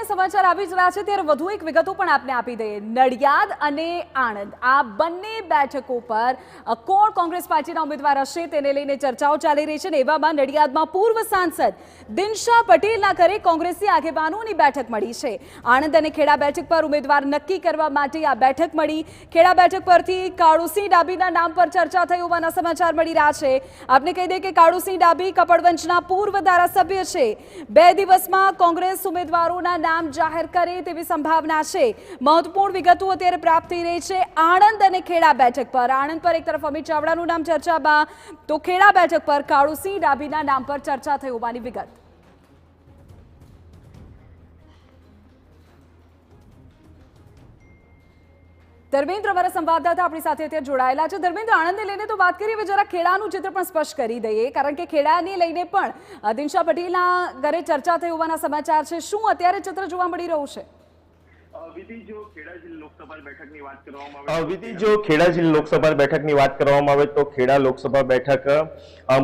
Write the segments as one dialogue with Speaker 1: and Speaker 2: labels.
Speaker 1: અગત્યના સમાચાર આવી જ રહ્યા છે ત્યારે વધુ એક વિગતો પણ આપને આપી દઈએ। નડિયાદ અને આણંદ આ બંને બેઠકો પર કોણ કોંગ્રેસ પાર્ટીના ઉમેદવાર હશે તેને લઈને ચર્ચાઓ ચાલી રહી છે અને એવામાં નડિયાદમાં પૂર્વ સાંસદ દિનશા પટેલના ઘરે કોંગ્રેસી આગેવાનોની બેઠક મળી છે। આણંદ અને ખેડા બેઠક પર ઉમેદવાર નક્કી કરવા માટે આ બેઠક મળી। ખેડા બેઠક પરથી કાળુસિંહ ડાભીના નામ પર ચર્ચા થઈ હોવાના સમાચાર મળી રહ્યા છે। આપને કહી દઈએ કે કાળુસિંહ ડાભી કપડવંજના પૂર્વ ધારાસભ્ય છે। 2 દિવસમાં કોંગ્રેસ ઉમેદવારોના નામ જાહેર કરે તેવી સંભાવના છે। મહત્વપૂર્ણ વિગતો અત્યારે પ્રાપ્ત થઈ રહી છે આણંદ અને ખેડા બેઠક પર। આણંદ પર એક તરફ અમિત ચાવડાનું નામ ચર્ચામાં તો ખેડા બેઠક પર કાળુસિંહ ડાભીના નામ પર ચર્ચા થઈ હોવાની વિગત। ધર્મેન્દ્ર અમારા સંવાદદાતા આપણી સાથે અત્યારે જોડાયેલા છે। ધર્મેન્દ્ર, આણંદને લઈને તો વાત કરીએ, હવે જરા ખેડાનું ચિત્ર પણ સ્પષ્ટ કરી દઈએ, કારણ કે ખેડાને લઈને પણ દિનશા પટેલના ઘરે ચર્ચા થઈ હોવાના સમાચાર છે। શું અત્યારે ચિત્ર જોવા મળી રહ્યું છે?
Speaker 2: વિધિ, જો ખેડા જિલ્લા લોકસભા બેઠકની વાત કરવામાં આવે તો ખેડા લોકસભા બેઠક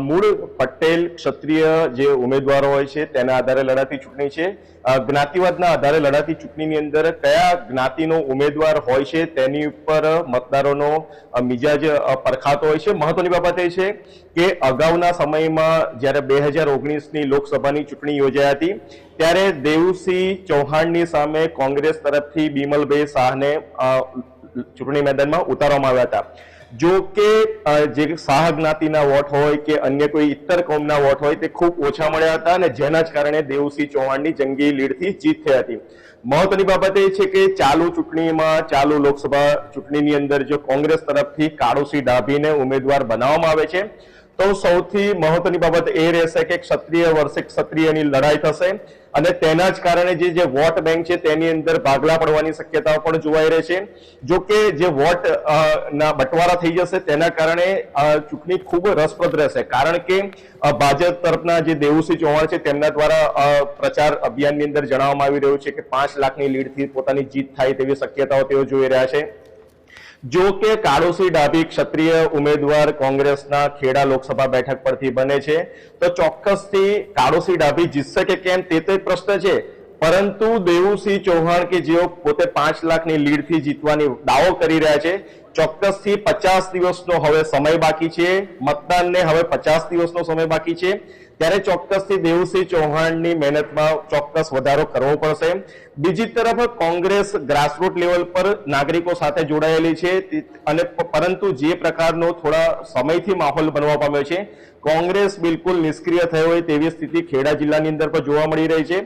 Speaker 2: મૂળ પટેલ ક્ષત્રિય જે ઉમેદવારો હોય છે તેના આધારે લડાતી ચૂંટણી છે। જ્ઞાતિવાદના આધારે લડાતી ચૂંટણીની અંદર કયા જ્ઞાતિનો ઉમેદવાર હોય છે તેની ઉપર મતદારોનો મિજાજ પરખાતો હોય છે। મહત્વની બાબત એ છે કે અગાઉના સમયમાં જ્યારે 2019ની લોકસભાની ચૂંટણી યોજાઈ હતી ત્યારે દેવુસિંહ ચૌહાણની સામે કોંગ્રેસ તરફથી બિમલભાઈ શાહને ચૂંટણી મેદાનમાં ઉતારવામાં આવ્યા હતા। જો કે જે શાહ જ્ઞાતિના વોટ હોય કે અન્ય કોઈ ઇતર કોમના વોટ હોય તે ખૂબ ઓછા મળ્યા હતા અને જેના જ કારણે દેવુસિંહ ચૌહાણની જંગી લીડથી જીત થઈ હતી। મહત્વની બાબત એ છે કે ચાલુ ચૂંટણીમાં ચાલુ લોકસભા ચૂંટણીની અંદર જો કોંગ્રેસ તરફથી કાળુસિંહ ડાભીને ઉમેદવાર બનાવવામાં આવે છે તો સૌથી મહત્વની બાબત એ રહેશે કે ક્ષત્રિય વર્ષે ક્ષત્રિયની લડાઈ થશે અને તેના જ કારણે જે વોટ બેંક છે તેની અંદર ભાગલા પડવાની શક્યતાઓ પણ જોવાઈ રહી છે। જો કે જે વોટ ના બટવારા થઈ જશે તેના કારણે ચૂંટણી ખૂબ રસપ્રદ રહેશે, કારણ કે ભાજપ તરફના જે દેવુસિંહ ચૌહાણ છે તેમના દ્વારા પ્રચાર અભિયાનની અંદર જણાવવામાં આવી રહ્યું છે કે 5 લાખની લીડથી પોતાની જીત થાય તેવી શક્યતાઓ તેઓ જોઈ રહ્યા છે। જો કે કાળુસિંહ ડાભી ક્ષત્રિય ઉમેદવાર કોંગ્રેસના ખેડા લોકસભા બેઠક પરથી બને છે તો ચોક્કસથી કાળુસિંહ ડાભી જીતશે કે કેમ તે તો એક પ્રશ્ન છે, પરંતુ દેવુસિંહ ચૌહાણ કે જેઓ પોતે 5 લાખની લીડથી જીતવાની દાવો કરી રહ્યા છે, ચોક્કસથી 50 દિવસનો હવે સમય બાકી છે, મતદાનને હવે 50 દિવસનો સમય બાકી છે, ત્યારે ચોક્કસથી દેવુસિંહ ચૌહાણની મહેનતમાં ચોક્કસ વધારો કરવો પડશે। બીજી તરફ કોંગ્રેસ ગ્રાસરૂટ લેવલ પર નાગરિકો સાથે જોડાયેલી છે અને પરંતુ જે પ્રકારનો થોડા સમયથી માહોલ બનવા પામ્યો છે, કોંગ્રેસ બિલકુલ નિષ્ક્રિય થઈ હોય તેવી સ્થિતિ ખેડા જિલ્લાની અંદર પણ જોવા મળી રહી છે।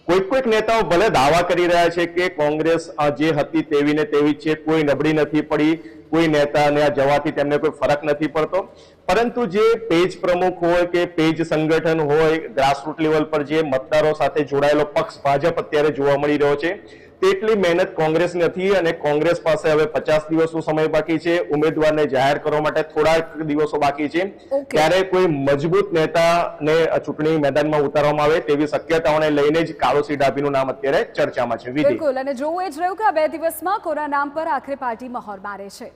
Speaker 2: કોઈક નેતાઓ ભલે દાવા કરી રહ્યા છે કે કોંગ્રેસ જે હતી તેવી ને તેવી છે, કોઈ નબળી નથી પડી, કોઈ નેતાને આ જવાથી તેમને કોઈ ફરક નથી પડતો, પરંતુ જે પેજ પ્રમુખ હોય કે પેજ સંગઠન હોય ગ્રાસરૂટ લેવલ પર જે મતદારો સાથે જોડાયેલો પક્ષ ભાજપ અત્યારે જોવા મળી રહ્યો છે તેટલી મહેનત કોંગ્રેસ નથી અને કોંગ્રેસ પાસે હવે 50 દિવસનો સમય બાકી છે, ઉમેદવારને જાહેર કરવા માટે થોડાક દિવસો બાકી છે, ત્યારે કોઈ મજબૂત નેતાને ચૂંટણી મેદાનમાં ઉતારવામાં આવે તેવી શક્યતાઓને લઈને જ કાળુસિંહ ડાભીનું નામ અત્યારે ચર્ચામાં છે।
Speaker 1: બિલકુલ, અને જોવું એ જ રહ્યું કે આ 2 દિવસમાં કોના નામ પર આખરે પાર્ટી મહોર મારે છે।